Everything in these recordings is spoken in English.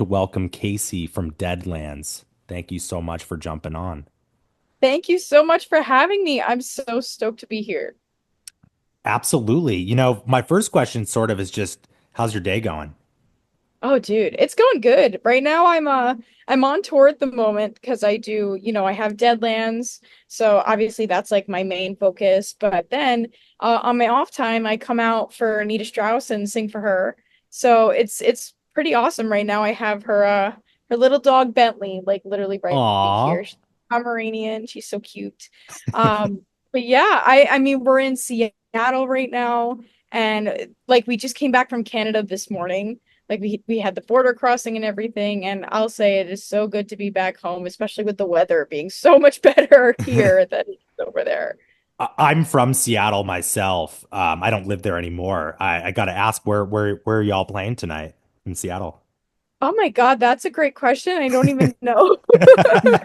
to welcome Kasey from Deadlands. Thank you so much for jumping on. Thank you so much for having me. I'm so stoked to be here. Absolutely. My first question sort of is just, how's your day going? Oh, dude, it's going good. Right now I'm on tour at the moment because I have Deadlands. So obviously that's like my main focus. But then on my off time I come out for Anita Strauss and sing for her. So it's pretty awesome right now. I have her little dog Bentley, like literally right Aw. here. She's Pomeranian. She's so cute. Um, but yeah, I mean we're in Seattle right now, and like we just came back from Canada this morning. Like we had the border crossing and everything, and I'll say it is so good to be back home, especially with the weather being so much better here than over there. I'm from Seattle myself. I don't live there anymore. I gotta ask, where are y'all playing tonight in Seattle? Oh my God, that's a great question. I don't even know. Um,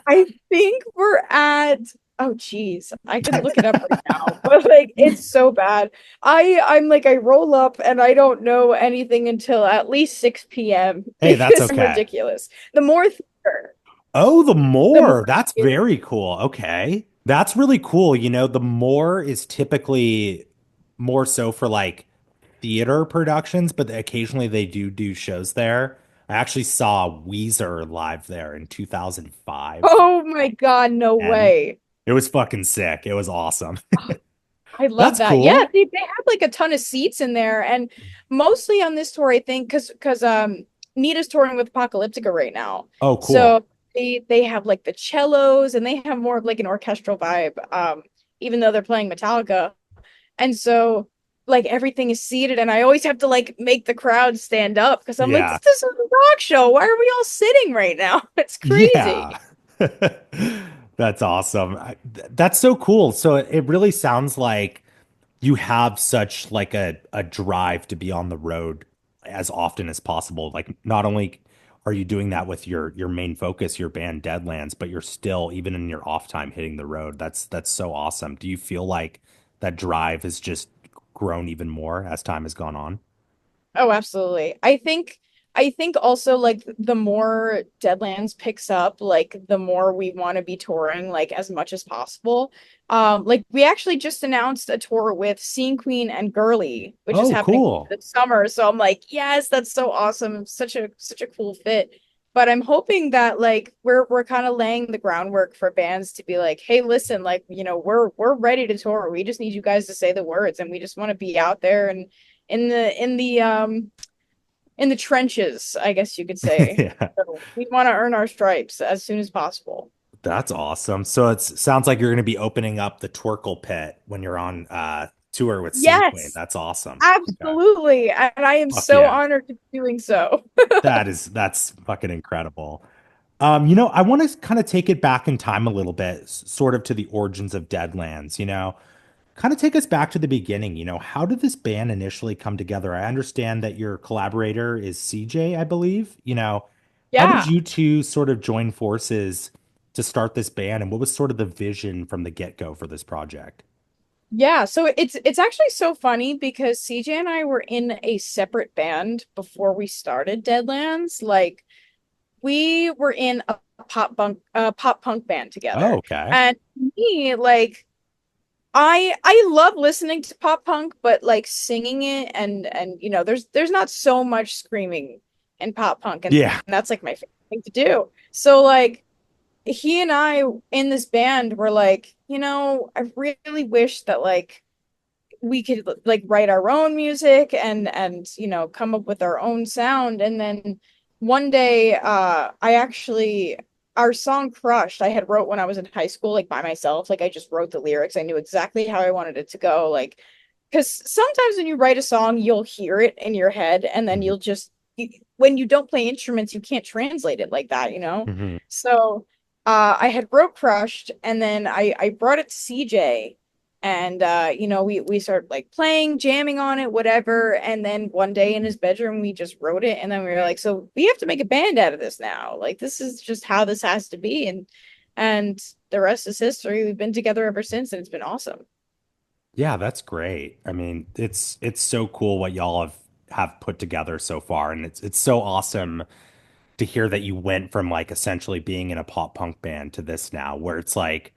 I think we're at oh geez, I can look it up right now, but like it's so bad. I'm like I roll up and I don't know anything until at least 6 p.m. Hey, that's because I'm okay. ridiculous. The more theater, Oh, the the more more. That's theater. very cool. Okay. That's really cool. The more is typically more so for like theater productions, but occasionally they do shows there. I actually saw Weezer live there in 2005, Oh my God, no and way. it was fucking sick. It was awesome. Oh, I love That's that. Yeah, cool. they have like a ton of seats in there. And mostly on this tour, I think, because Nita's touring with Apocalyptica right now. Oh, cool. So they have like the cellos and they have more of like an orchestral vibe, even though they're playing Metallica. And so like everything is seated and I always have to like make the crowd stand up because I'm like, Yeah. this is a rock show. Why are we all sitting right now? It's Yeah. crazy. That's awesome. That's so cool. So it really sounds like you have such like a drive to be on the road as often as possible. Like not only are you doing that with your main focus, your band Deadlands, but you're still even in your off time hitting the road. That's so awesome. Do you feel like that drive has just grown even more as time has gone on? Oh, absolutely. I think also like the more Deadlands picks up, like the more we want to be touring like as much as possible. Like we actually just announced a tour with Scene Queen and Girly, which is Oh, happening cool. this summer. So I'm like, yes, that's so awesome. Such a cool fit. But I'm hoping that like we're kind of laying the groundwork for bands to be like, hey, listen, like, we're ready to tour. We just need you guys to say the words and we just want to be out there and in the trenches, I guess you could say. Yeah. So we want to earn our stripes as soon as possible. That's awesome. So it sounds like you're going to be opening up the Twerkle Pit when you're on tour with Scene Queen. Yes, That's awesome. Okay. absolutely. And I am Fuck so yeah. honored to be doing so. That's fucking incredible. I want to kind of take it back in time a little bit, sort of to the origins of Deadlands, kind of take us back to the beginning. How did this band initially come together? I understand that your collaborator is CJ, I believe. How did Yeah. you two sort of join forces to start this band, and what was sort of the vision from the get-go for this project? Yeah, so it's actually so funny because CJ and I were in a separate band before we started Deadlands. Like we were in a pop punk band Oh, together. okay. And me, like I love listening to pop punk, but like singing it and there's not so much screaming in pop punk, and Yeah. that's like my favorite thing to do. So like he and I in this band were like, I really wish that like we could like write our own music and come up with our own sound. And then one day I actually our song Crushed I had wrote when I was in high school, like by myself. Like I just wrote the lyrics. I knew exactly how I wanted it to go. Like because sometimes when you write a song you'll hear it in your head and then Mhm. when you don't play instruments you can't translate it like that. Mhm. So I had wrote Crushed and then I brought it to CJ and we started like playing, jamming on it, whatever. And then one day in his bedroom, we just wrote it. And then we were like, so we have to make a band out of this now. Like this is just how this has to be. And the rest is history. We've been together ever since, and it's been awesome. Yeah, that's great. I mean, it's so cool what y'all have have put together so far. And it's so awesome to hear that you went from like essentially being in a pop punk band to this now, where it's like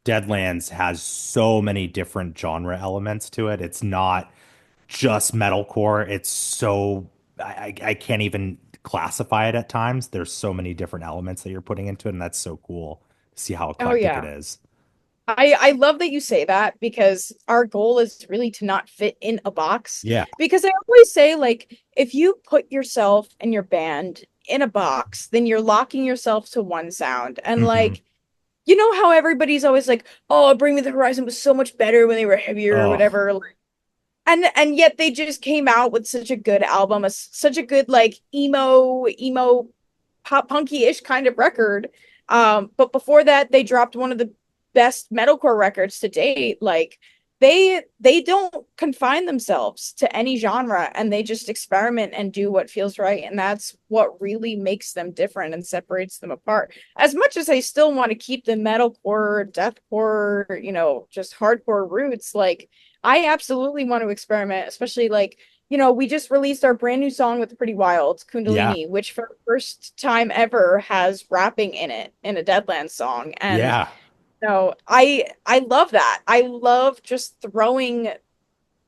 Deadlands has so many different genre elements to it. It's not just metalcore. It's so I can't even classify it at times. There's so many different elements that you're putting into it, and that's so cool to see how Oh eclectic it yeah. is. I love that you say that because our goal is really to not fit in a box. Yeah. Because I always say, like, if you put yourself and your band in a box, then you're locking yourself to one sound. And Hmm. like, you know how everybody's always like, "Oh, Bring Me the Horizon was so much better when they were heavier or Oh, whatever." And yet they just came out with such a good album, such a good like emo pop punky-ish kind of record. But before that, they dropped one of the best metalcore records to date. Like they don't confine themselves to any genre, and they just experiment and do what feels right. And that's what really makes them different and separates them apart. As much as I still want to keep the metalcore, deathcore, just hardcore roots, like I absolutely want to experiment, especially like, we just released our brand new song with Pretty Wild, yeah. Kundalini, which for the first time ever has rapping in it in a Deadlands song. And Yeah. I love that. I love just throwing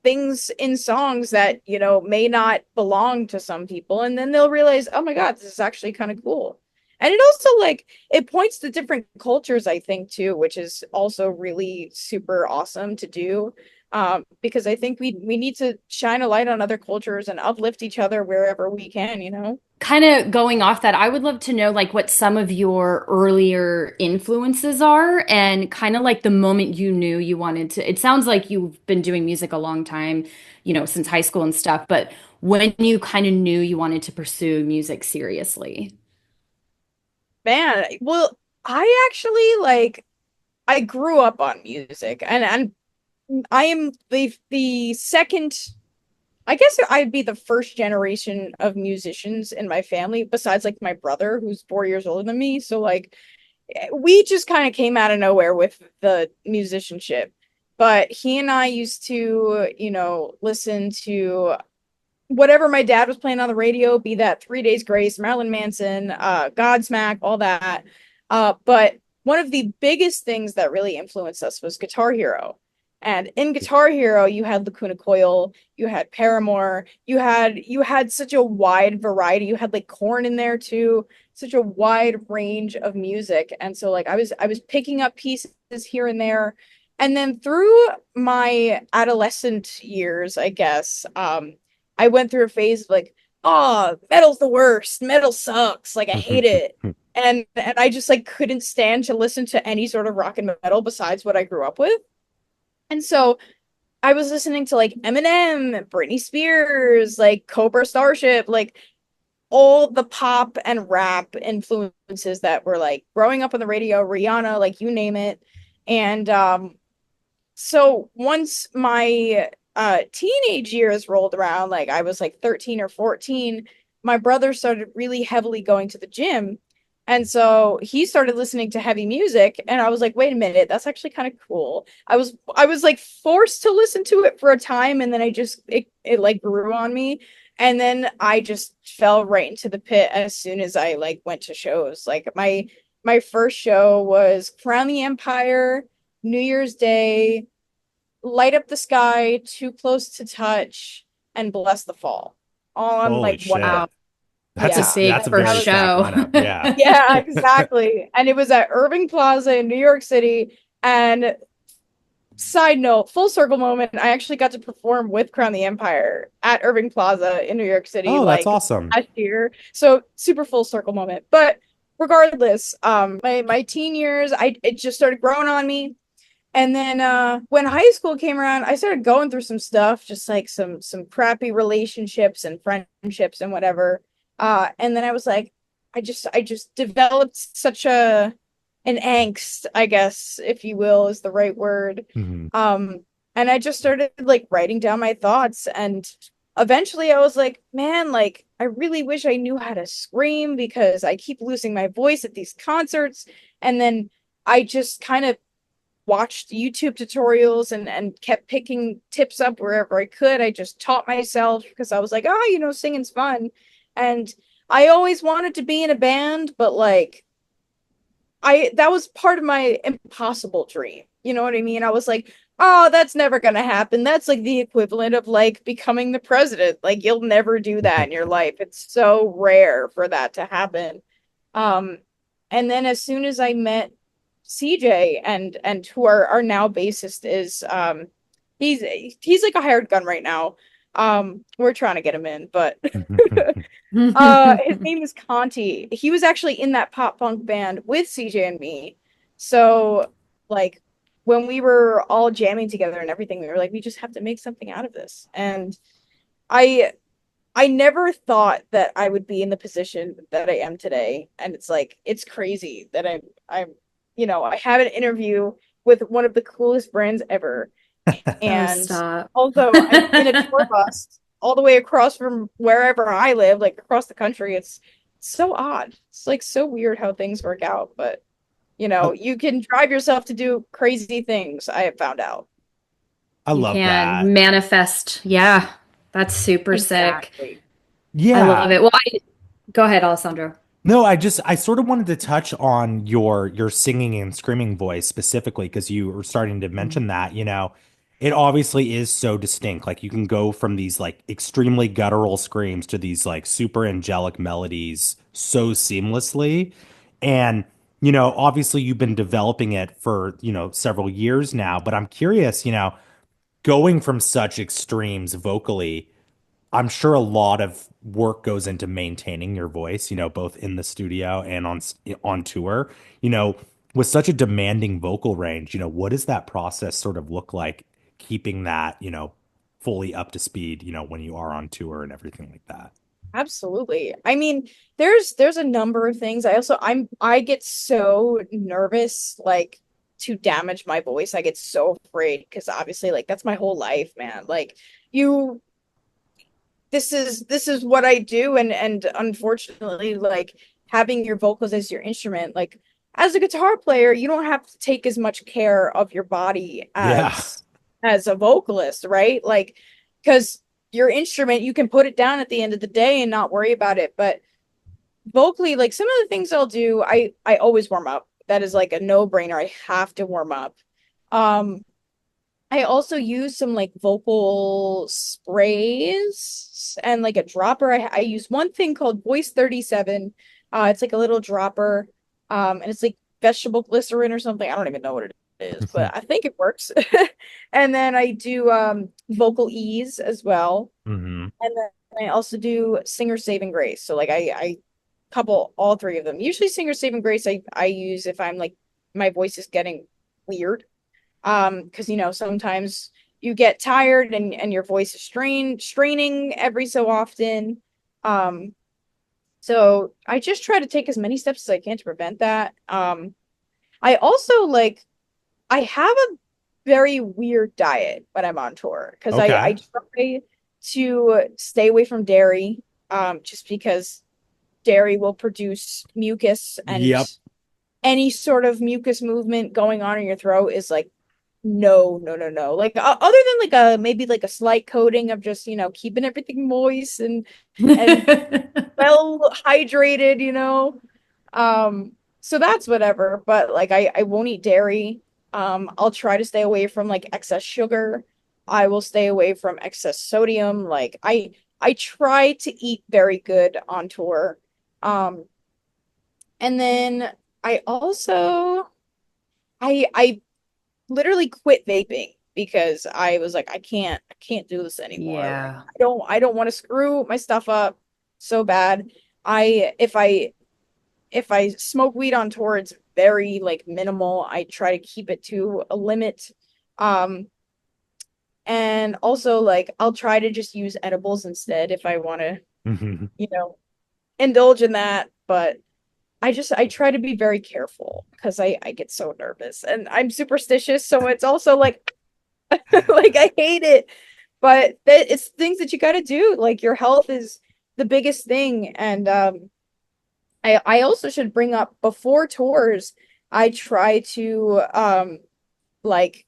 things in songs that, may not belong to some people. And then they'll realize, oh my God, this is actually kind of cool. And it also like it points to different cultures, I think, too, which is also really super awesome to do. Because I think we need to shine a light on other cultures and uplift each other wherever we can. Kind of going off that, I would love to know like what some of your earlier influences are and kind of like the moment you knew you wanted to. It sounds like you've been doing music a long time, since high school and stuff, but when you kind of knew you wanted to pursue music seriously. Man, well, I actually like I grew up on music and I am the second. I guess I'd be the first generation of musicians in my family, besides like my brother, who's 4 years older than me. So like we just kind of came out of nowhere with the musicianship. But he and I used to, listen to whatever my dad was playing on the radio, be that 3 Days Grace, Marilyn Manson, Godsmack, all that. But one of the biggest things that really influenced us was Guitar Hero. And in Guitar Hero, you had Lacuna Coil, you had Paramore, you had such a wide variety. You had like Korn in there too, such a wide range of music. And so like I was picking up pieces here and there. And then through my adolescent years, I guess, I went through a phase of like, oh, metal's the worst. Metal sucks. Like I hate it. And I just like couldn't stand to listen to any sort of rock and metal besides what I grew up with. And so I was listening to like Eminem, Britney Spears, like Cobra Starship, like all the pop and rap influences that were like growing up on the radio, Rihanna, like you name it. And so once my teenage years rolled around, like I was like 13 or 14, my brother started really heavily going to the gym. And so he started listening to heavy music and I was like, wait a minute, that's actually kind of cool. I was like forced to listen to it for a time and then it like grew on me. And then I just fell right into the pit as soon as I like went to shows. Like my first show was Crown the Empire, New Year's Day, Light Up the Sky, Too Close to Touch, and Bless the Fall. All on Holy like one shit. Wow, night. that's a Yeah. big That's a That very first was stacked show. lineup. Yeah. yeah, exactly. And it was at Irving Plaza in New York City. And side note, full circle moment, I actually got to perform with Crown the Empire at Irving Plaza in New York City Oh, that's like awesome. last year. So super full circle moment. But regardless, my teen years, it just started growing on me. And then when high school came around, I started going through some stuff, just like some crappy relationships and friendships and whatever. And then I was like, I just developed such a an angst, I guess, if you will, is the right word. Hmm. And I just started like writing down my thoughts and eventually I was like, man, like I really wish I knew how to scream because I keep losing my voice at these concerts. And then I just kind of watched YouTube tutorials and kept picking tips up wherever I could. I just taught myself because I was like, oh, singing's fun. And I always wanted to be in a band, but like that was part of my impossible dream. You know what I mean? I was like, oh, that's never gonna happen. That's like the equivalent of like becoming the president. Like you'll never do that in your life. It's so rare for that to happen. Um, and then as soon as I met CJ and who our now bassist is he's like a hired gun right now. We're trying to get him in, but his name is Conti. He was actually in that pop punk band with CJ and me. So like when we were all jamming together and everything, we were like, we just have to make something out of this. And I I never thought that I would be in the position that I am today. And it's like it's crazy that I had an interview with one of the coolest brands ever. Oh, And stop. also I'm in a tour bus all the way across from wherever I live, like across the country. It's so odd. It's like so weird how things work out, but I, you can drive yourself to do crazy things, I have found out. I You love can that. manifest. Yeah, that's super sick. Exactly. I love Yeah. it. Well, go ahead, Alessandro. No, I sort of wanted to touch on your singing and screaming voice specifically because you were starting to mention that, it obviously is so distinct. Like you can go from these like extremely guttural screams to these like super angelic melodies so seamlessly. And, obviously you've been developing it for, several years now, but I'm curious, going from such extremes vocally, I'm sure a lot of work goes into maintaining your voice, both in the studio and on tour. You know, with such a demanding vocal range, what does that process sort of look like keeping that, fully up to speed, when you are on tour and everything like that? Absolutely. I mean, there's a number of things. I get so nervous like to damage my voice. I get so afraid because obviously like that's my whole life, man. Like you this is what I do, and unfortunately like having your vocals as your instrument, like as a guitar player you don't have to take as much care of your body Yeah. as a vocalist, right? Like because your instrument you can put it down at the end of the day and not worry about it, but vocally like some of the things I'll do, I always warm up. That is like a no-brainer. I have to warm up. um I also use some like vocal sprays and like a dropper. I use one thing called Voice 37. It's like a little dropper. And it's like vegetable glycerin or something. I don't even know what it is, but I think it works. And then I do vocal ease as well. Hmm. And then I also do singer saving grace. So like I couple all three of them. Usually singer saving grace I use if I'm like my voice is getting weird, because sometimes you get tired and your voice is straining every so often. So I just try to take as many steps as I can to prevent that. I also like I have a very weird diet when I'm on tour because I Okay. try to stay away from dairy, just because dairy will produce mucus, and Yep. any sort of mucus movement going on in your throat is like no, no, no, no. Like other than like a maybe like a slight coating of just, keeping everything moist and well hydrated. So that's whatever, but like I won't eat dairy. I'll try to stay away from like excess sugar. I will stay away from excess sodium. Like I try to eat very good on tour. Um and then I also I literally quit vaping because I was like, I can't do this anymore. Like Yeah. I don't want to screw my stuff up so bad. I if I smoke weed on tour, it's very like minimal. I try to keep it to a limit. Um, and also like I'll try to just use edibles instead if I want to, Hmm. you know, indulge in that. But I try to be very careful because I get so nervous and I'm superstitious, so it's also like like I hate it, but it's things that you got to do. Like your health is the biggest thing, and I also should bring up before tours, I try to like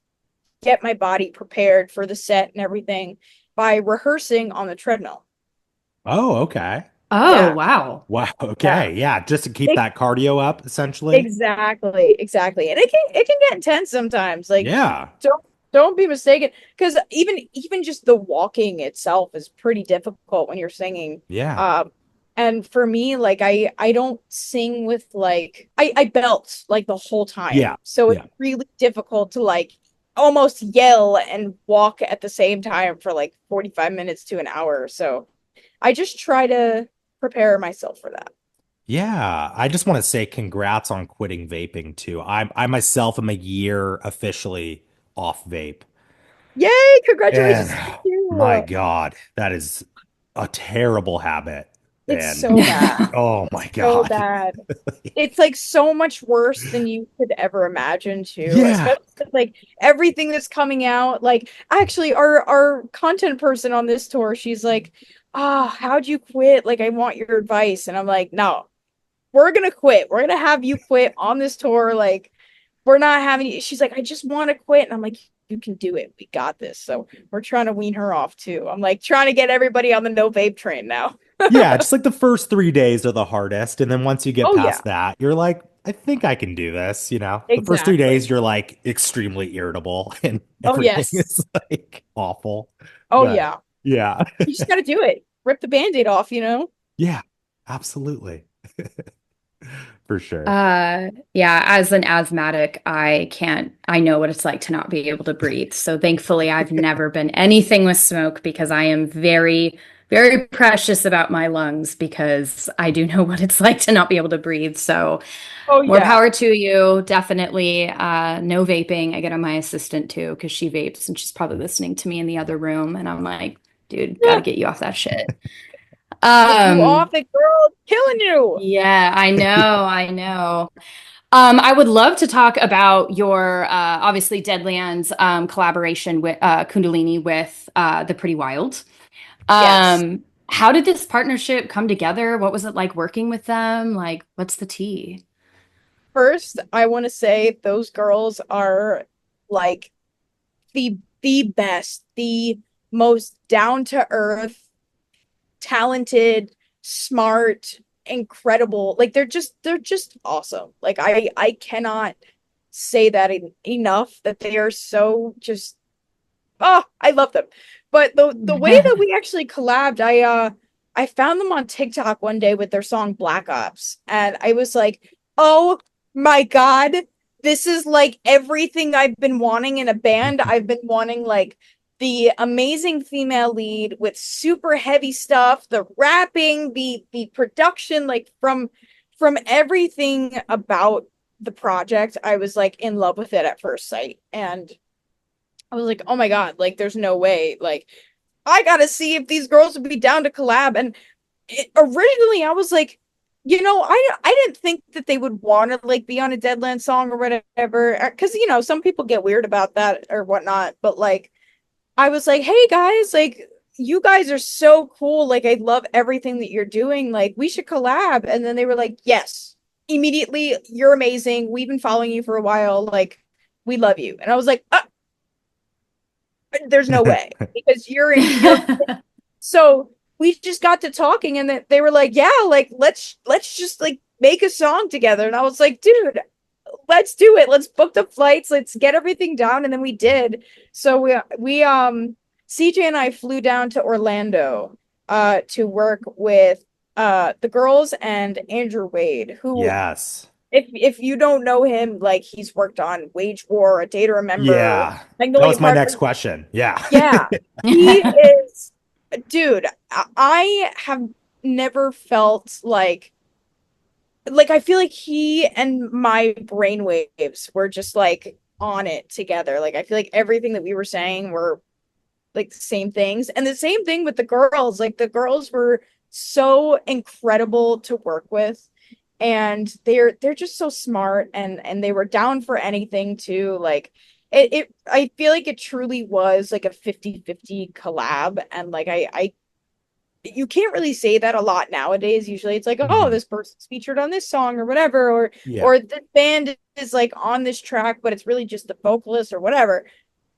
get my body prepared for the set and everything by rehearsing on the treadmill. Oh, okay. Oh, Yeah, wow. Wow. yeah. Okay. Yeah. Just to keep It, that cardio up, essentially. exactly, exactly. And it can get intense sometimes. Like Yeah. don't be mistaken, because even just the walking itself is pretty difficult when you're singing. Yeah. And for me, like I don't sing with like I belt like the whole time. Yeah. So it's Yeah. really difficult to like almost yell and walk at the same time for like 45 minutes to an hour. So I just try to prepare myself for that. Yeah. I just want to say congrats on quitting vaping too. I myself am a year officially off vape. Yay, And congratulations to my you. God, that is a terrible habit. It's And so bad. oh my So God. bad. It's like so much worse than you could ever imagine too, Yeah. especially with, like everything that's coming out. Like actually our content person on this tour, she's like, how'd you quit? Like I want your advice. And I'm like, no, we're gonna quit. We're gonna have you quit on this tour. Like we're not having you. She's like, I just want to quit. And I'm like, you can do it. We got this. So we're trying to wean her off too. I'm like trying to get everybody on the no vape train now. Yeah. Just like the first 3 days are the hardest. And then once you get Oh yeah, past that, you're like, I think I can do this. The first three exactly. days, you're like extremely irritable and Oh everything yes. is like awful. Oh But yeah. yeah. You just got to do it. Rip the band-aid off, you know? Yeah. Absolutely. For sure. Yeah, as an asthmatic, I know what it's like to not be able to breathe. So thankfully, I've never been anything with smoke because I am very, very precious about my lungs because I do know what it's like to not be able to breathe. So Oh more yeah. power to you. Definitely, no vaping. I get on my assistant too because she vapes and she's probably listening to me in the other room. And I'm like, dude, got to get you off that shit. Get you Um, off it, girl. Killing you. yeah, I know, I know. I would love to talk about your obviously Deadlands collaboration with Kundalini with the Pretty Wild. Yes. How did this partnership come together? What was it like working with them? Like, what's the tea? First, I want to say those girls are like the best, the most down to earth, talented, smart, incredible. Like they're just awesome. Like I cannot say that enough that they are so just I love them. But the way that we actually collabed, I found them on TikTok one day with their song Black Ops, and I was like, "Oh my God, this is like everything I've been wanting in a band. I've been wanting like the amazing female lead with super heavy stuff, the rapping, the production, like from everything about the project. I was like in love with it at first sight, and I was like, oh my God, like there's no way. Like I gotta see if these girls would be down to collab. And originally I was like, I didn't think that they would want to like be on a Deadland song or whatever. Cause some people get weird about that or whatnot. But like I was like, hey guys, like you guys are so cool. Like I love everything that you're doing. Like we should collab. And then they were like, yes, immediately, you're amazing. We've been following you for a while. Like we love you. And I was like, there's no way because you're so we just got to talking and then they were like, yeah, like let's just like make a song together. And I was like, dude, let's do it. Let's book the flights. Let's get everything down. And then we did. So we CJ and I flew down to Orlando to work with the girls and Andrew Wade, who Yes. if you don't know him, like he's worked on Wage War, A Day to Remember, Yeah. That Magnolia was my Park. next question. Yeah. Yeah, he is, dude. I have never felt like I feel like he and my brainwaves were just like on it together. Like I feel like everything that we were saying were like the same things, and the same thing with the girls. Like the girls were so incredible to work with, and they're just so smart, and they were down for anything too. Like it I feel like it truly was like a 50-50 collab, and like I you can't really say that a lot nowadays. Usually it's like, oh, Mhm. this person's featured on this song or whatever, Yeah. or the band is like on this track, but it's really just the vocalist or whatever.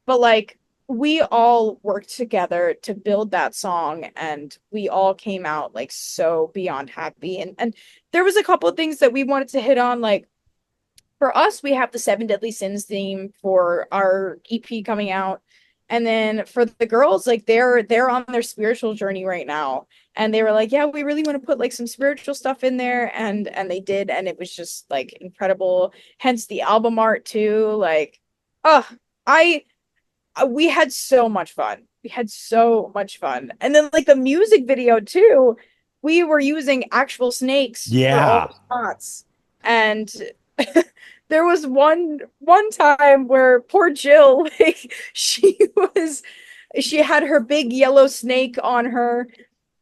But like we all worked together to build that song and we all came out like so beyond happy. And there was a couple of things that we wanted to hit on. Like for us, we have the Seven Deadly Sins theme for our EP coming out. And then for the girls, like they're on their spiritual journey right now. And they were like, yeah, we really want to put like some spiritual stuff in there. And they did, and it was just like incredible. Hence the album art too. Like, oh, I we had so much fun. We had so much fun. And then like the music video too, we were using actual snakes for all Yeah. the shots. And there was one time where poor Jill, like she had her big yellow snake on her,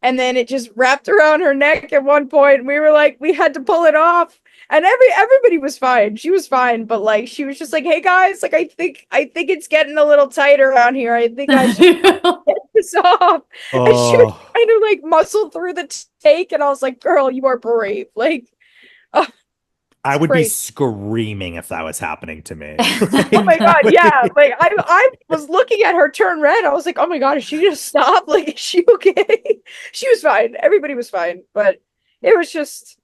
and then it just wrapped around her neck at one point. We were like, we had to pull it off. And everybody was fine. She was fine, but like she was just like, "Hey guys, like I think it's getting a little tight around here. I think I should get this off." And she was Oh, trying to like muscle through the take, and I was like, "Girl, you are brave." Like, oh, I it's would be crazy. screaming if that was happening to me. Oh my Like, God, yeah. Like I was looking at her turn red. I was like, "Oh my God, is she gonna stop? Like, is she okay?" She was fine. Everybody was fine, but it was just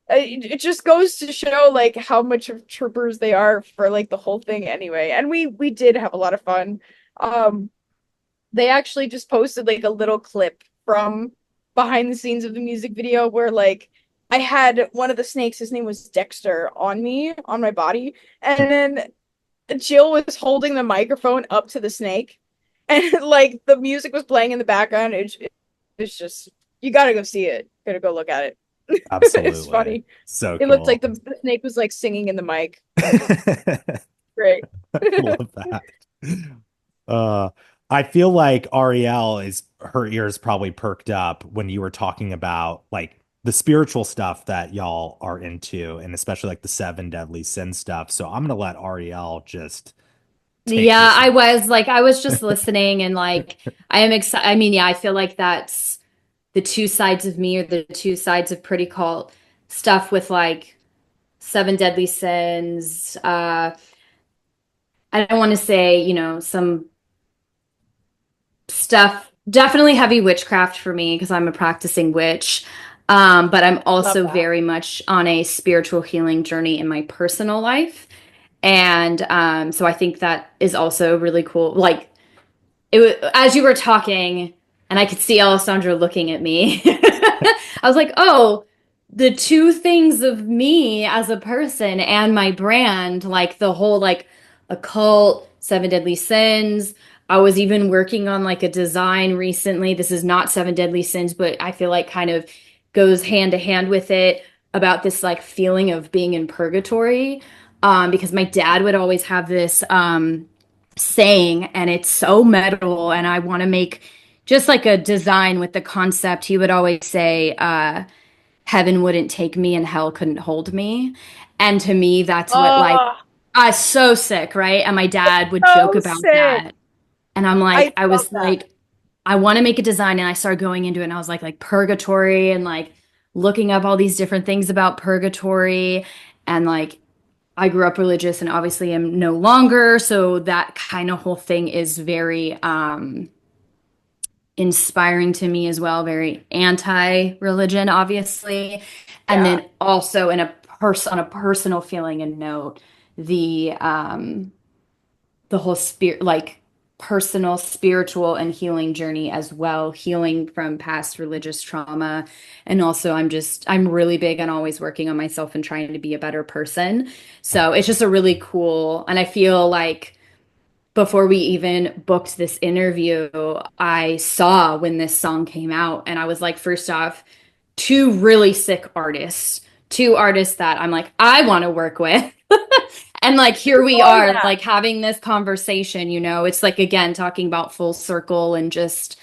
it just goes to show like how much of troopers they are for like the whole thing anyway. And we did have a lot of fun. Um they actually just posted like a little clip from behind the scenes of the music video where like I had one of the snakes, his name was Dexter, on me, on my body, and then Jill was holding the microphone up to the snake, and like the music was playing in the background. It's just you gotta go see it. Gotta go look at it. It's absolutely. funny. So It looked like cool. the snake was like singing in the mic. Great. Love that. Uh, I feel like Ariel is her ears probably perked up when you were talking about like the spiritual stuff that y'all are into, and especially like the seven deadly sin stuff. So I'm gonna let Ariel just take Yeah, this. I was just listening and like I am excited. I mean, yeah, I feel like that's the two sides of me or the two sides of Pretty Cult stuff with like Seven Deadly Sins. I don't want to say, some stuff, definitely heavy witchcraft for me because I'm a practicing witch. But I'm Love also that. very much on a spiritual healing journey in my personal life. And so I think that is also really cool. Like it was, as you were talking, and I could see Alessandra looking at me. I was like, oh, the two things of me as a person and my brand, like the whole like occult, seven deadly sins. I was even working on like a design recently. This is not seven deadly sins, but I feel like kind of goes hand to hand with it about this like feeling of being in purgatory. Because my dad would always have this saying, and it's so metal, and I want to make just like a design with the concept. He would always say, heaven wouldn't take me and hell couldn't hold me. And to me, that's what like Oh, I was so sick, right? And my dad would joke so about sick. that. And I'm I like, I love was that. like, I want to make a design, and I started going into it, and I was like purgatory and like looking up all these different things about purgatory. And like I grew up religious and obviously am no longer. So that kind of whole thing is very inspiring to me as well, very anti-religion, obviously. And Yeah. then also on a personal feeling and note, the whole spirit like personal spiritual and healing journey as well, healing from past religious trauma. And also I'm really big on always working on myself and trying to be a better person. So it's just a really cool, and I feel like before we even booked this interview, I saw when this song came out, and I was like, first off, two really sick artists, two artists that I'm like, I want to work with. And like, here we Oh are, yeah. like having this conversation, it's like, again, talking about full circle and just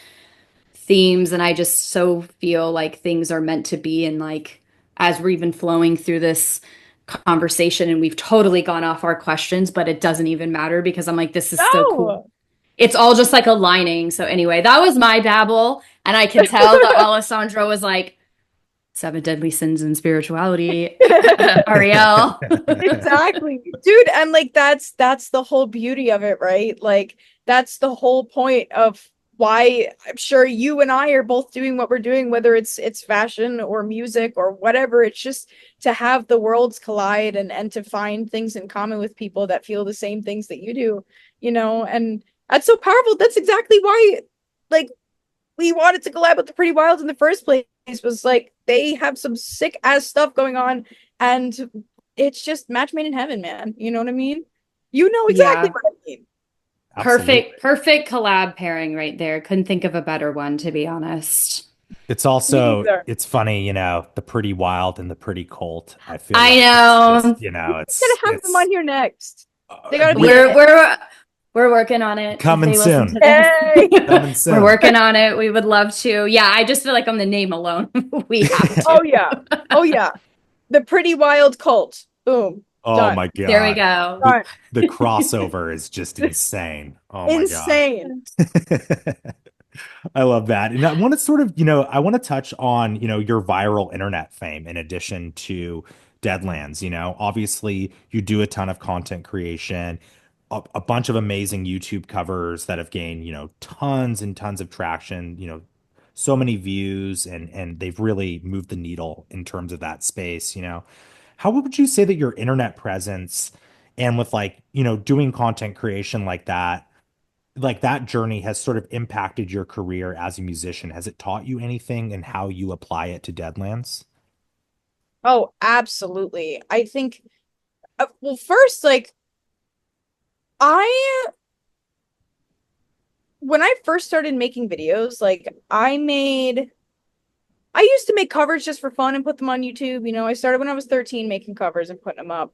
themes. And I just so feel like things are meant to be. And like, as we're even flowing through this conversation, and we've totally gone off our questions, but it doesn't even matter because I'm like, this is so cool. No. It's all just like aligning. So anyway, that was my babble. And I could tell that Alessandro was like, Seven Deadly Sins and Spirituality, Ariel. Exactly. Dude, and like that's the whole beauty of it, right? Like that's the whole point of why I'm sure you and I are both doing what we're doing, whether it's fashion or music or whatever. It's just to have the worlds collide and to find things in common with people that feel the same things that you do, and that's so powerful. That's exactly why like we wanted to collab with the Pretty Wilds in the first place, was like they have some sick ass stuff going on, and it's just match made in heaven, man. You know what I mean? You know exactly Yeah. what I mean. Absolutely. Perfect collab pairing right there. Couldn't think of a better one, to be honest. It's Me also neither. it's funny, the pretty wild and the pretty cult. I feel I like it's just, know. Gotta have them on here next. They gotta be we in We're it. we're we're working on it. If coming they listen soon. to Hey. Coming this, we're soon. working on it. We would love to. Yeah, I just feel like on the name alone, we have Oh to. yeah. Oh yeah. The Pretty Wild Cult. Boom. Oh Done. my There we God. go. The Done. the crossover is just insane. Oh my gosh. Insane. I love that. And I want to sort of, I want to touch on, your viral internet fame in addition to Deadlands. Obviously you do a ton of content creation, a bunch of amazing YouTube covers that have gained, tons and tons of traction, so many views and they've really moved the needle in terms of that space. How would you say that your internet presence and with like, doing content creation like that journey has sort of impacted your career as a musician? Has it taught you anything and how you apply it to Deadlands? Oh, absolutely. I think well first like I when I first started making videos, like I used to make covers just for fun and put them on YouTube. I started when I was 13 making covers and putting them up.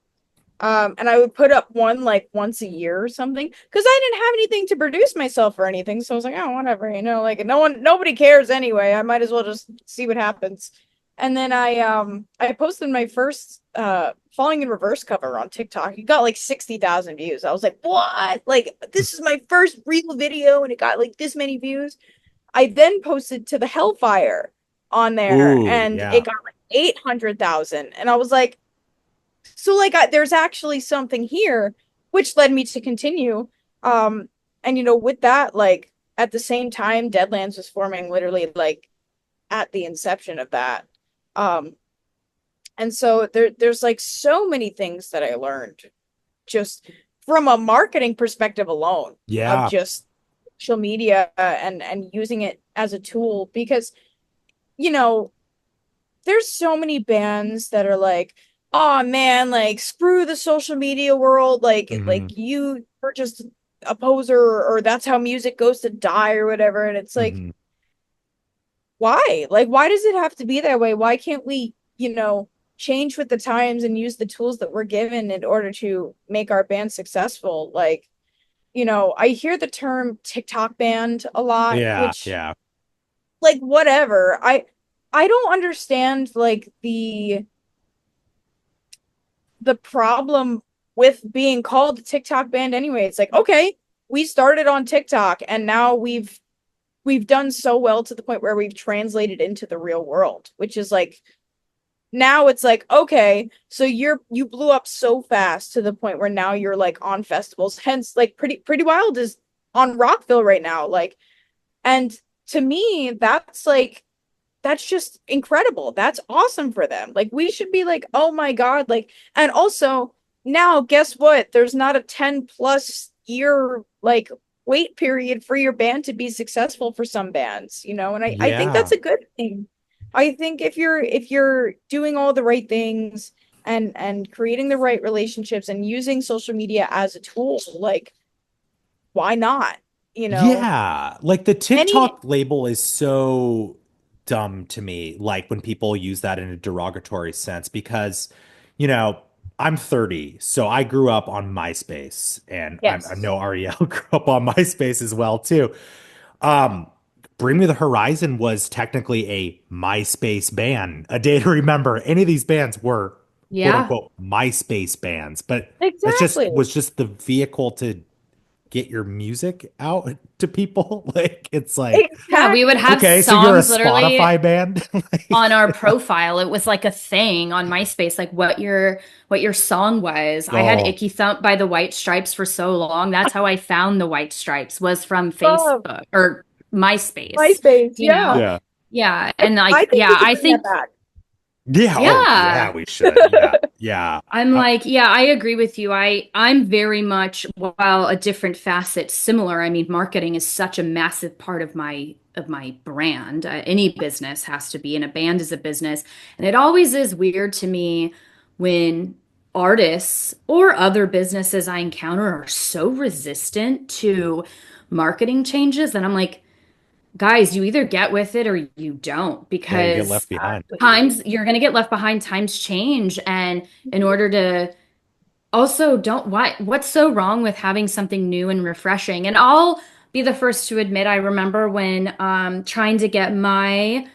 And I would put up one like once a year or something because I didn't have anything to produce myself or anything. So I was like, oh, whatever, like nobody cares anyway. I might as well just see what happens. And then I posted my first Falling in Reverse cover on TikTok. It got like 60,000 views. I was like, what? Like this is my first real video and it got like this many views. I then posted to the Hellfire on there Ooh, and yeah. it got like 800,000. And I was like, so like there's actually something here, which led me to continue. And with that, like at the same time, Deadlands was forming literally like at the inception of that. Um, and so there's like so many things that I learned just from a marketing perspective alone of Yeah. just social media and using it as a tool because you know there's so many bands that are like, oh man, like screw the social media world, like Hmm. you are just a poser or that's how music goes to die or whatever. And it's like, Hmm. why? Like, why does it have to be that way? Why can't we, change with the times and use the tools that we're given in order to make our band successful? Like, I hear the term TikTok band a lot, Yeah, which yeah. like whatever. I don't understand like the problem with being called a TikTok band anyway. It's like, okay, we started on TikTok and now we've done so well to the point where we've translated into the real world, which is like now it's like, okay, so you blew up so fast to the point where now you're like on festivals. Hence, like Pretty Wild is on Rockville right now. Like, and to me, that's just incredible. That's awesome for them. Like we should be like, oh my God. Like, and also now guess what? There's not a 10 plus year like wait period for your band to be successful for some bands, and I think that's Yeah. a good thing. I think if you're doing all the right things and creating the right relationships and using social media as a tool, like why not? You know, Yeah. Like the any TikTok label is so dumb to me, like when people use that in a derogatory sense, because, you know, I'm 30, so I grew up on MySpace, and I yes. know Ariel grew up on MySpace as well too. Um, Bring Me the Horizon was technically a MySpace band. A Day to Remember. Any of these bands were quote Yeah. unquote MySpace bands, but that just Exactly. was just the vehicle to get your music out to people. Like it's like, Yeah, we would have okay, so you're a songs literally Spotify band? on Like, our profile. It was like a thing on MySpace, like what your song was. I had oh, Icky Thump by the White Stripes for so long. That's how I found the White Stripes was from Love Facebook or MySpace, MySpace. you Yeah. know? yeah. Yeah. And I like, think yeah, we could I bring that think, back. Yeah. Oh, yeah, yeah. we should. Yeah. Yeah. I'm like, yeah, I agree with you. I'm very much, while a different facet, similar. I mean, marketing is such a massive part of my brand. Any business has to be, and a band is a business. And it always is weird to me when artists or other businesses I encounter are so resistant to marketing changes. And I'm like, guys, you either get with it or you don't, Yeah, you get left because behind. Exactly. times you're going to get left behind, times change. And in order to also don't what's so wrong with having something new and refreshing? And I'll be the first to admit, I remember when trying to get my,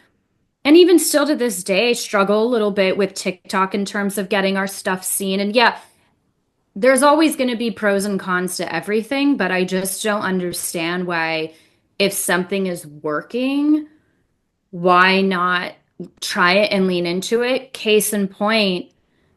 and even still to this day, struggle a little bit with TikTok in terms of getting our stuff seen. And yeah, there's always going to be pros and cons to everything, but I just don't understand why, if something is working, why not try it and lean into it? Case in point,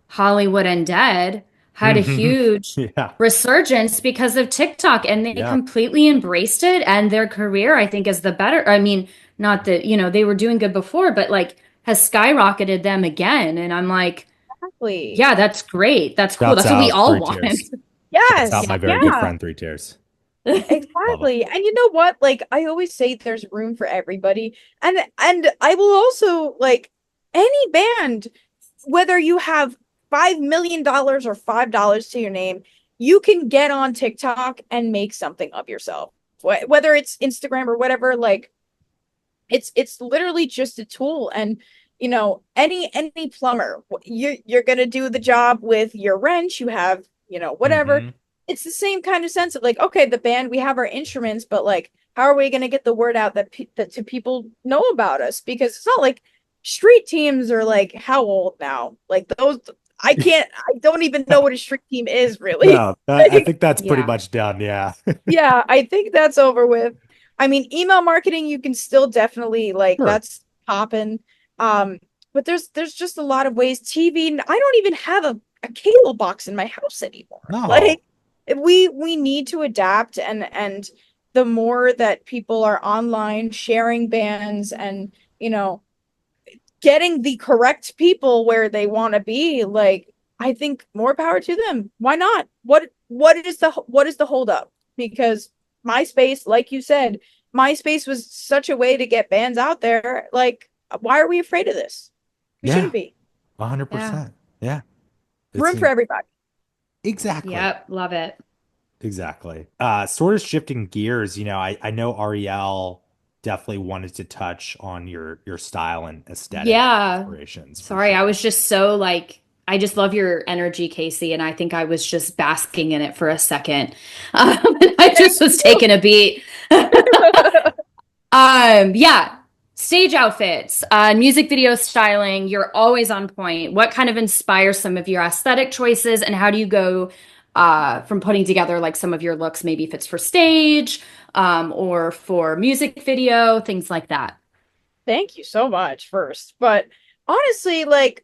Hollywood Undead had a Mhm. huge Yeah. resurgence because of TikTok, and they Yeah. completely embraced it. And their career, I think, is the better. I mean, not that, they were doing good before, but like has skyrocketed them again. And I'm like, Exactly. yeah, that's great. That's cool. Shouts That's what we out all Three want. Tears. Shouts out Yes. my Yeah. very good Yeah. friend, Three Tears. Love him. Exactly. And you know what? Like I always say there's room for everybody. And I will also like any band, whether you have $5 million or $5 to your name, you can get on TikTok and make something of yourself. Whether it's Instagram or whatever, like it's literally just a tool. And any plumber, you're gonna do the job with your wrench, you have, whatever. Hmm. It's the same kind of sense of like, okay, the band, we have our instruments, but like how are we gonna get the word out that to people know about us? Because it's not like street teams are like how old now? Like those, I don't even know what a street team is really. No, I Like, think that's pretty Yeah. much done. Yeah. yeah, I think that's over with. I mean, email marketing, you can still definitely like Sure. that's popping. Um, but there's just a lot of ways. TV, I don't even have a cable box in my house anymore. No. Like we need to adapt, and the more that people are online sharing bands and getting the correct people where they want to be, like I think more power to them. Why not? What is the hold up? Because MySpace, like you said, MySpace was such a way to get bands out there. Like, why are we afraid of this? We Yeah. shouldn't be. Yeah. 100%. Yeah. It's Room for everybody. exactly. Yep. Love it. Exactly. Sort of shifting gears, I know Ariel definitely wanted to touch on your style and aesthetic Yeah. inspirations for Sorry, I sure. was just so like, I just love your energy, Casey, and I think I was just basking in it for a second. I just was taking a beat. Yeah. Stage outfits, music video styling, you're always on point. What kind of inspires some of your aesthetic choices, and how do you go from putting together like some of your looks, maybe if it's for stage, or for music video, things like that? Thank you so much first. But honestly, like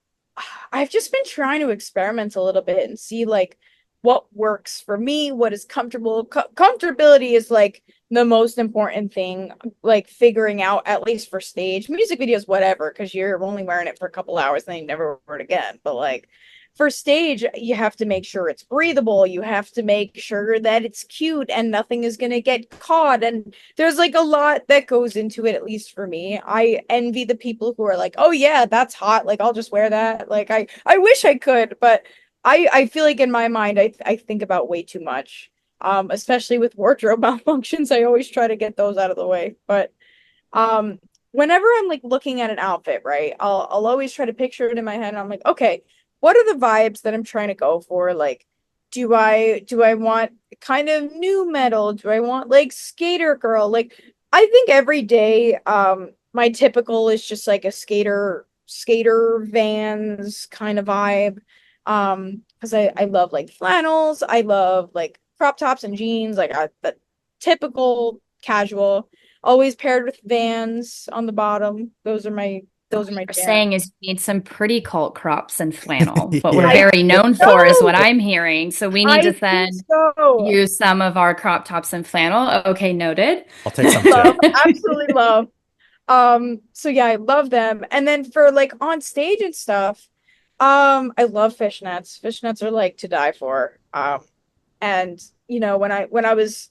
I've just been trying to experiment a little bit and see like what works for me, what is comfortable. Comfortability is like the most important thing, like figuring out at least for stage, music videos, whatever, because you're only wearing it for a couple hours and then you never wear it again. But like for stage, you have to make sure it's breathable. You have to make sure that it's cute and nothing is going to get caught. And there's like a lot that goes into it, at least for me. I envy the people who are like, oh yeah, that's hot, like I'll just wear that. Like I wish I could, but I feel like in my mind I think about way too much. Especially with wardrobe malfunctions, I always try to get those out of the way. But um whenever I'm like looking at an outfit, right, I'll always try to picture it in my head, and I'm like, okay, what are the vibes that I'm trying to go for? Like, do I want kind of new metal? Do I want like skater girl? Like, I think every day, my typical is just like a skater Vans kind of vibe. Because I love like flannels, I love like crop tops and jeans, like the typical casual, always paired with Vans on the bottom. Those are my You're jam. saying is you need some pretty cult crops and flannel. What we're Yeah, I very think known for is what so. I'm hearing. So we need to I think then so. use some of our crop tops and flannel. Okay, noted. I'll take some too. Love, absolutely love. So yeah, I love them. And then for like on stage and stuff, I love fishnets. Fishnets are like to die for. And you know, when I was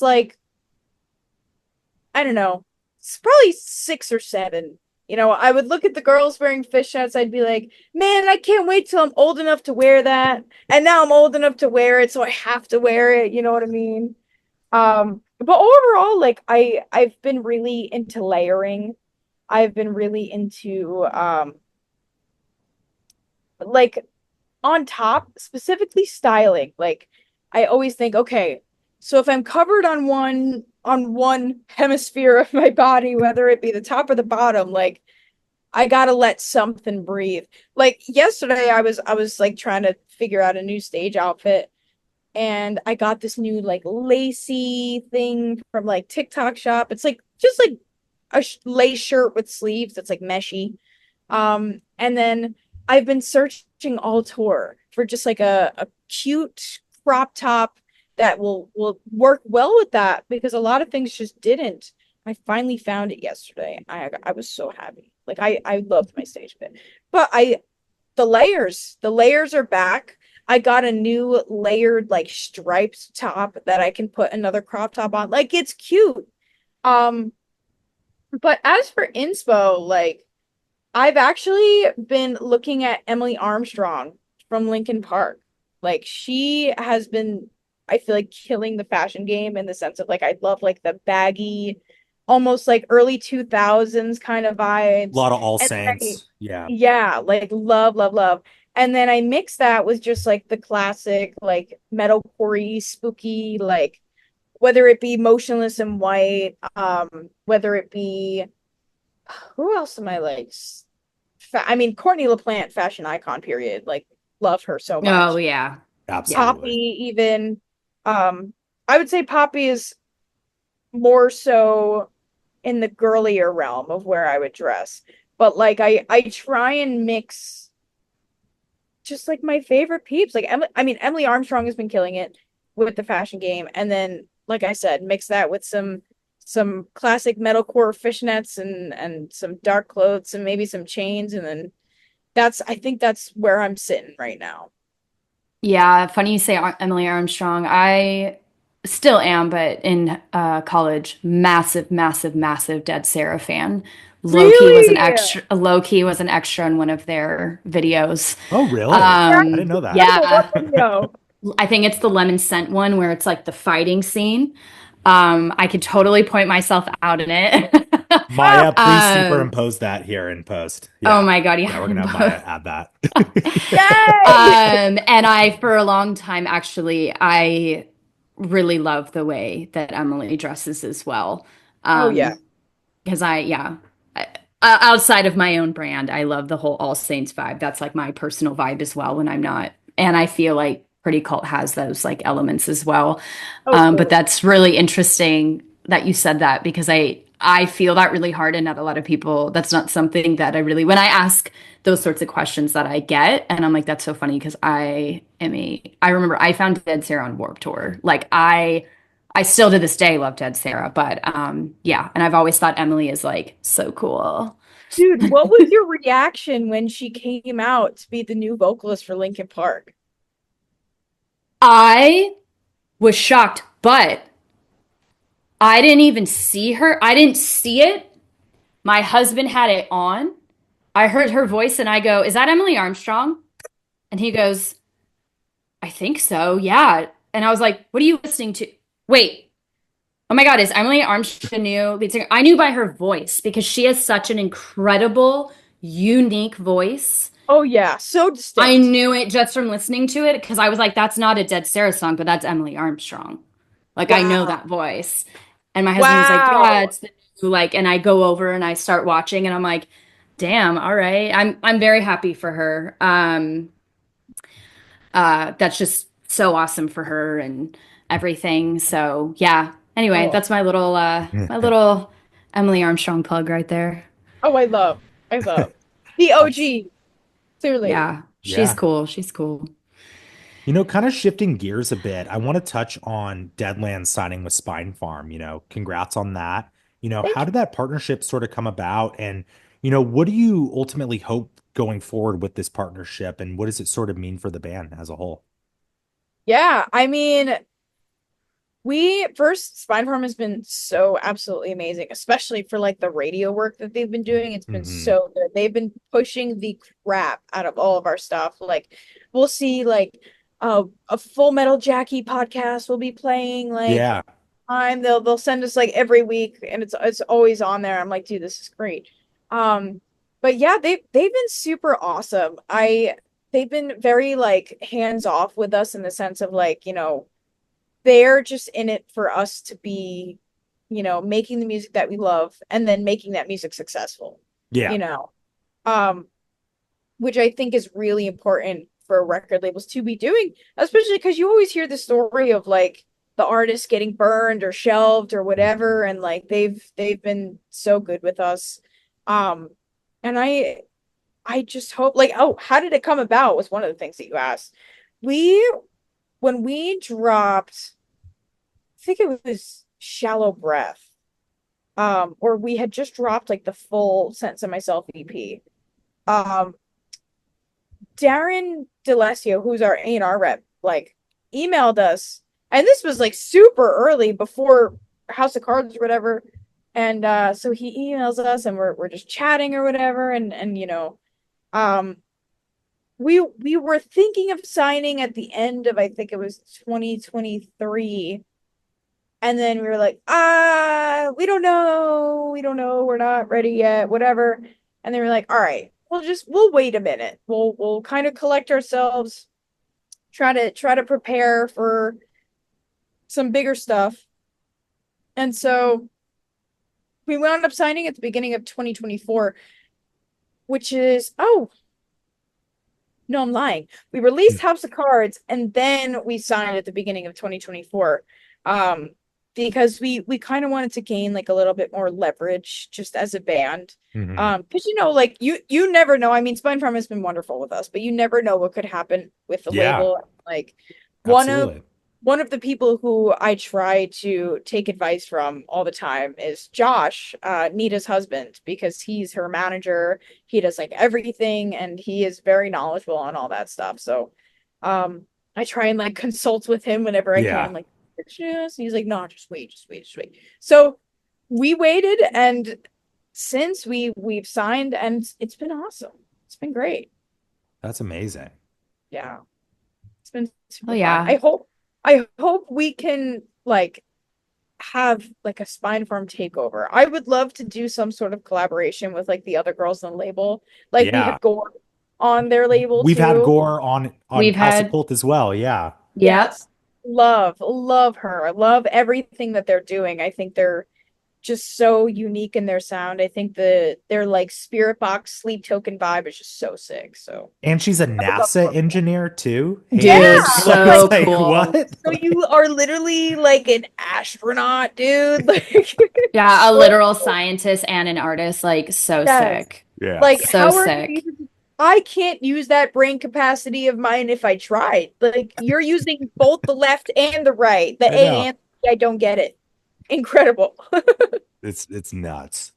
like, I don't know, it's probably 6 or 7. You know, I would look at the girls wearing fishnets. I'd be like, man, I can't wait till I'm old enough to wear that. And now I'm old enough to wear it, so I have to wear it. You know what I mean? But overall, like I've been really into layering. I've been really into like on top, specifically styling. Like I always think, okay, so if I'm covered on one hemisphere of my body, whether it be the top or the bottom, like I gotta let something breathe. Like yesterday I was like trying to figure out a new stage outfit, and I got this new like lacy thing from like TikTok shop. It's like just like a lace shirt with sleeves that's like meshy. And then I've been searching all tour for just like a cute crop top that will work well with that because a lot of things just didn't. I finally found it yesterday. I was so happy. Like I loved my stage fit. But the layers are back. I got a new layered like striped top that I can put another crop top on. Like it's cute. Um, but as for inspo, like I've actually been looking at Emily Armstrong from Linkin Park. Like she has been, I feel like killing the fashion game in the sense of like I love like the baggy, almost like early 2000s kind of A vibes. lot of All And then Saints. Yeah. yeah, like love, love, love. And then I mix that with just like the classic, like metalcore spooky, like whether it be Motionless in White, whether it be who else am I like? I mean, Courtney LaPlante, fashion icon, period. Like, love her so Oh much. yeah. Yeah. Absolutely. Poppy, even. I would say Poppy is more so in the girlier realm of where I would dress. But like I try and mix just like my favorite peeps. Like I mean Emily Armstrong has been killing it with the fashion game. And then like I said, mix that with some classic metalcore fishnets and some dark clothes and maybe some chains. And then I think that's where I'm sitting right now. Yeah, funny you say Emily Armstrong. I still am, but in college, massive, massive, massive Dead Sarah fan. Really? Low key was an extra in one of their videos. Oh, really? I That's didn't know that. incredible. Yeah, What video? I think it's the Lemon Scent one where it's like the fighting scene. I could totally point myself out in it. Maya, please Um, superimpose that here in post. oh Yeah. my God, Yeah, we're yeah. gonna have Maya add that. Yay! And I, for a long time, actually, I really love the way that Emily dresses as well. Oh yeah. Because outside of my own brand, I love the whole All Saints vibe. That's like my personal vibe as well when I'm not, and I feel like Pretty Cult has those like elements as well. Oh, But totally. that's really interesting that you said that because I feel that really hard and not a lot of people, that's not something that I really, when I ask those sorts of questions that I get, and I'm like, that's so funny because I remember I found Dead Sarah on Warped Tour. Like I still to this day love Dead Sarah, but yeah, and I've always thought Emily is like so cool. Dude, what was your reaction when she came out to be the new vocalist for Linkin Park? I was shocked, but I didn't even see her. I didn't see it. My husband had it on. I heard her voice and I go, "Is that Emily Armstrong?" And he goes, "I think so. Yeah." And I was like, "What are you listening to?" Wait. Oh my God, is Emily Armstrong the new lead singer? I knew by her voice because she has such an incredible, unique voice. Oh yeah, so I distinct. knew it just from listening to it because I was like, that's not a Dead Sarah song, but that's Emily Armstrong. Like I know Wow. that voice. And my husband was like, yeah, Wow. it's the new, like, and I go over and I start watching and I'm like, damn, all right. I'm very happy for her. That's just so awesome for her and everything. So yeah. Anyway, Oh, that's my little Emily Armstrong plug right there. oh, I love the That's OG, clearly. Yeah, she's yeah. cool. She's cool. Kind of shifting gears a bit, I want to touch on Deadlands signing with Spinefarm. Congrats on that. Thank How you. did that partnership sort of come about? And, what do you ultimately hope going forward with this partnership? And what does it sort of mean for the band as a whole? Yeah, I mean, we first Spine Farm has been so absolutely amazing, especially for like the radio work that they've been doing. It's been Hmm. so good. They've been pushing the crap out of all of our stuff. Like we'll see like a Full Metal Jackie podcast will be playing like Yeah. they'll send us like every week and it's always on there. I'm like, dude, this is great. Um but yeah, they've been super awesome. They've been very like hands off with us in the sense of like, they're just in it for us to be, making the music that we love and then making that music successful, Yeah. you know, um, which I think is really important for record labels to be doing, especially because you always hear the story of like the artist getting burned or shelved or whatever, and like they've been so good with us. Um, and I just hope like, oh, how did it come about was one of the things that you asked. We when we dropped I think it was Shallow Breath. Or we had just dropped like the full Sense of Myself EP. Um, Darren DeLesio, who's our A&R rep, like emailed us, and this was like super early before House of Cards or whatever. And so he emails us, and we're just chatting or whatever, and um, we were thinking of signing at the end of I think it was 2023. And then we were like, we don't know. We don't know. We're not ready yet, whatever. And they were like, all right, we'll wait a minute. We'll kind of collect ourselves, try to prepare for some bigger stuff. And so we wound up signing at the beginning of 2024, which is no, I'm lying. We released House of Cards and then we signed at the beginning of 2024. Um, because we kind of wanted to gain like a little bit more leverage just as a band. Hmm. Because like you never know. I mean, Spine Farm has been wonderful with us, but you never know what could happen with the Yeah, label. Like one of absolutely. one of the people who I try to take advice from all the time is Josh, Nita's husband, because he's her manager. He does like everything and he is very knowledgeable on all that stuff. So I try and like consult with him whenever I can. Yeah. I'm like, he's like, no, just wait. So we waited and since we've signed and it's been awesome. It's been great. That's amazing. Yeah. It's been Oh super fun. yeah. I hope we can like have like a Spine Farm takeover. I would love to do some sort of collaboration with like the other girls on the label. Like we Yeah. had Gore on their label We've had too. Gore on We've House of had, Cult as well. Yeah. yep. Yes. Love her. I love everything that they're doing. I think they're just so unique in their sound. I think their like Spirit Box Sleep Token vibe is just so sick. So And she's a I would love NASA more. engineer too. Yeah, Hey, Dude, like so like cool. what? so you are literally like an astronaut, dude. Like Yeah, a so literal scientist and an artist, like so yes. sick. Yeah. Like So how are you sick. even I can't use that brain capacity of mine if I tried. Like you're using both the left and the right, the I A know. and the I don't get it. Incredible. It's nuts.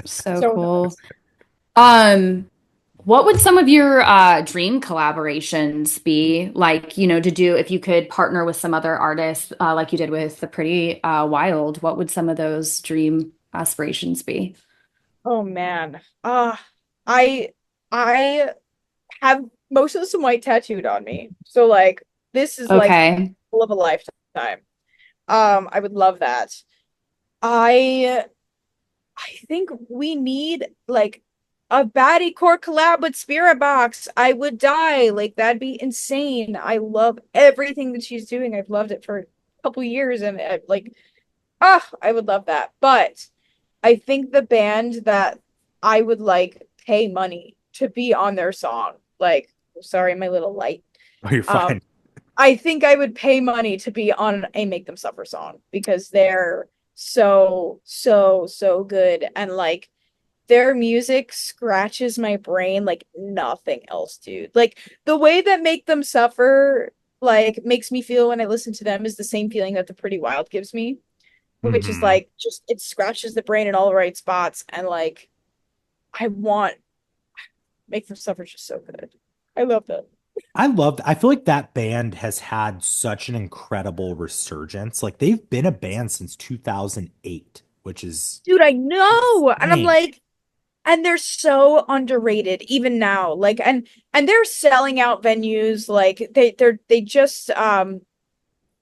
So So cool. nuts. Um, what would some of your dream collaborations be like, to do if you could partner with some other artists like you did with the Pretty Wild? What would some of those dream aspirations be? Oh man. I I have most of some white tattooed on me. So like this is like Okay. full of a lifetime. I would love that. I I think we need like a baddie core collab with Spirit Box. I would die. Like that'd be insane. I love everything that she's doing. I've loved it for a couple years and like I would love that. But I think the band that I would like pay money to be on their song. Like sorry, my little light. Oh, you're Um fine. I think I would pay money to be on a Make Them Suffer song because they're so good. And like their music scratches my brain like nothing else, dude. Like the way that Make Them Suffer like makes me feel when I listen to them is the same feeling that the Pretty Wild gives me, which is Hmm. like just it scratches the brain in all the right spots. And like I want Make Them Suffer is just so good. I love that. I feel like that band has had such an incredible resurgence. Like they've been a band since 2008, which is Dude, I know. And I'm insane. like, and they're so underrated even now. Like and they're selling out venues. Like they just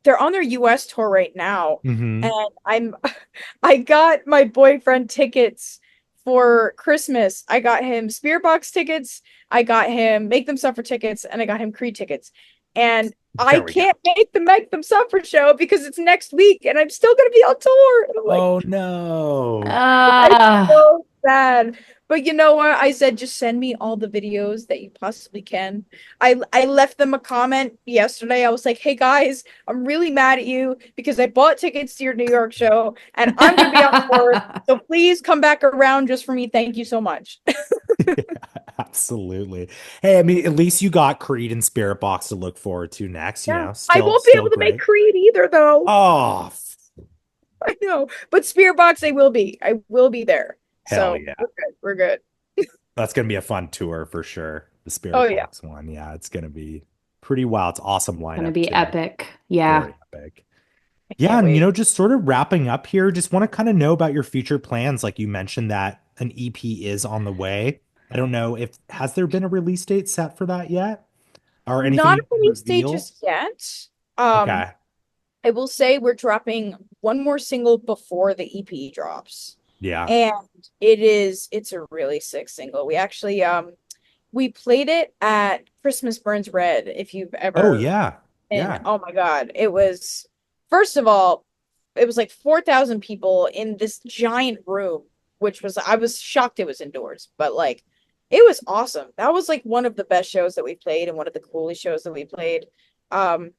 they're on their US tour right now. Hmm. And I got my boyfriend tickets for Christmas. I got him Spirit Box tickets, I got him Make Them Suffer tickets, and I got him Creed tickets. And I There we go. can't make the Make Them Suffer show because it's next week and I'm still gonna be on tour. And I'm like, Oh no. I'm Uh, so sad. But you know what? I said just send me all the videos that you possibly can. I left them a comment yesterday. I was like, "Hey guys, I'm really mad at you because I bought tickets to your New York show and I'm going to be on tour. So please come back around just for me. Thank you so much." Yeah, absolutely. Hey, I mean, at least you got Creed and Spirit Box to look forward to next, Yeah. I still won't be still able to make great. Creed either though. Oh, I know. But Spirit Box I will be. I will be there. hell So, yeah. we're good. We're good. That's gonna be a fun tour for sure. The Oh Spirit yeah. Box one. Yeah, it's gonna be pretty wild. It's awesome gonna lineup be too. epic. Yeah. Very epic. I Yeah, can't and wait. just sort of wrapping up here, just want to kind of know about your future plans. Like you mentioned that an EP is on the way. I don't know if has there been a release date set for that yet or anything Not you a can release date reveal? just yet. Um, Okay. I will say we're dropping one more single before the EP drops. Yeah. And it's a really sick single. We actually we played it at Christmas Burns Red, if you've Oh ever yeah. and Yeah. oh my God, it was first of all, it was like 4,000 people in this giant room, which was I was shocked it was indoors, but like it was awesome. That was like one of the best shows that we played and one of the coolest shows that we played. Um,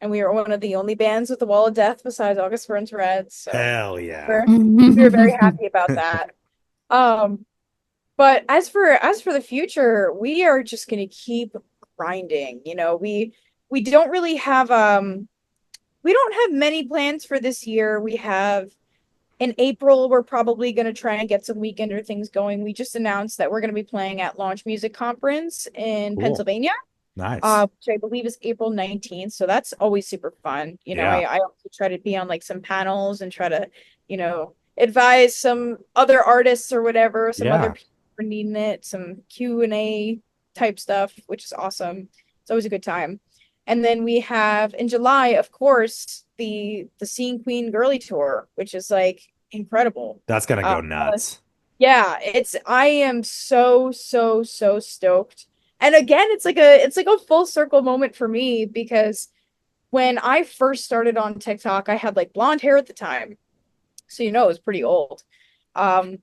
and we were one of the only bands with the Wall of Death besides August Burns Red, so Hell yeah. we're we were very happy about that. Um, but as for the future, we are just gonna keep grinding. You know, we don't really have we don't have many plans for this year. We have in April, we're probably going to try and get some weekender things going. We just announced that we're going to be playing at Launch Music Conference in Cool. Pennsylvania, Nice. which I believe is April 19th. So that's always super fun. You know, Yeah. I also try to be on like some panels and try to, you know, advise some other artists or whatever, some other Yeah. people who are needing it, some Q&A type stuff, which is awesome. It's always a good time. And then we have in July, of course, the Scene Queen Girly Tour, which is like incredible. That's gonna Uh, go nuts. yeah, it's I am so stoked. And again, it's like a full circle moment for me because when I first started on TikTok, I had like blonde hair at the time. So you know it was pretty old. Um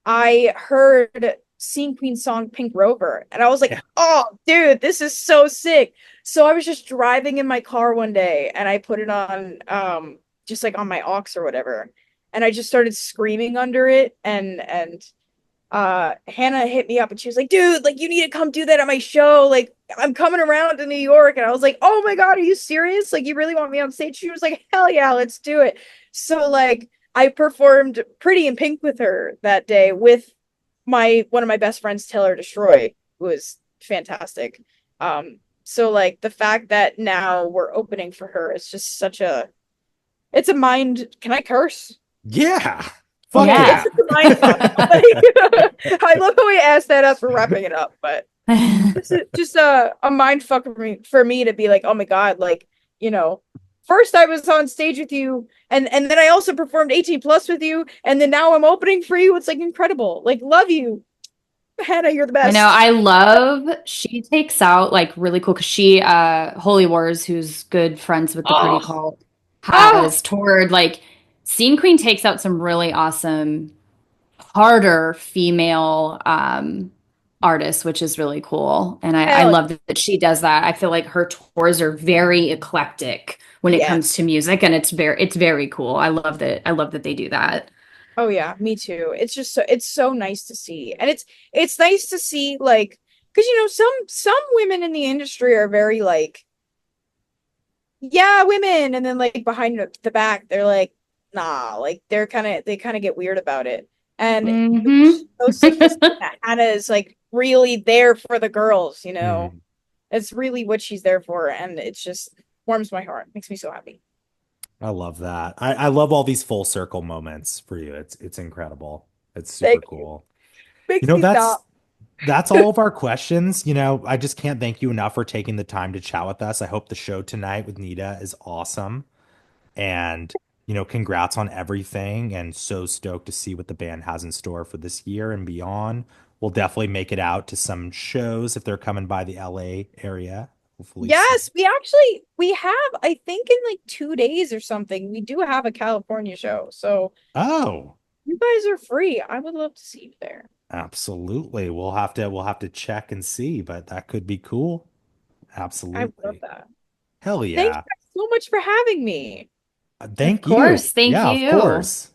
I heard Scene Queen's song Pink Rover and I was like, Yeah. "Oh, dude, this is so sick." So I was just driving in my car one day and I put it on just like on my aux or whatever. And I just started screaming under it and Hannah hit me up and she was like, "Dude, like you need to come do that at my show. Like I'm coming around to New York." And I was like, "Oh my God, are you serious? Like you really want me on stage?" She was like, "Hell yeah, let's do it." So like I performed Pretty in Pink with her that day with my one of my best friends, Taylor Destroy, who was fantastic. So like the fact that now we're opening for her is just such a it's a mind can I curse? Yeah. Fuck Okay, it's yeah. Yeah. just a mind fuck. Like, I love how we asked that as we're wrapping it up, but just a mind fuck for me to be like, oh my God, like, you know, first I was on stage with you and then I also performed 18 plus with you, and then now I'm opening for you. It's like incredible. Like, love you. Hannah, you're the I know. best. I love she takes out like really cool because she Holy Wars, who's good friends with the Pretty Oh, Cult, oh, has toured like Scene Queen takes out some really awesome harder female artist, which is really cool. And I Hell love that she does that. I feel like her tours are very eclectic when it yeah. comes to music, and it's very cool. I love that they do that. Oh yeah, me too. It's just it's so nice to see. And it's nice to see like because some women in the industry are very like yeah, women and then like behind the back they're like nah, like they kind of get weird about it. And Hmm. it's so sick to see that Hannah is like really there for the girls, you know. Mhm. It's really what she's there for and it's just warms my heart. Makes me so happy. I love that. I love all these full circle moments for you. It's incredible. It's super Thank you. cool. You Makes know, me stop. that's all of our questions. I just can't thank you enough for taking the time to chat with us. I hope the show tonight with Nita is awesome. And, congrats on everything. And so stoked to see what the band has in store for this year and beyond. We'll definitely make it out to some shows if they're coming by the LA area, hopefully soon. Yes, we have I think in like 2 days or something, we do have a California show. So Oh, you guys are free. I would love to see you there. absolutely. We'll have to check and see, but that could be cool. I would love Absolutely. that. Hell Thank you yeah. guys so much for having me. Of Thank you. course. Thank Yeah, of you. course.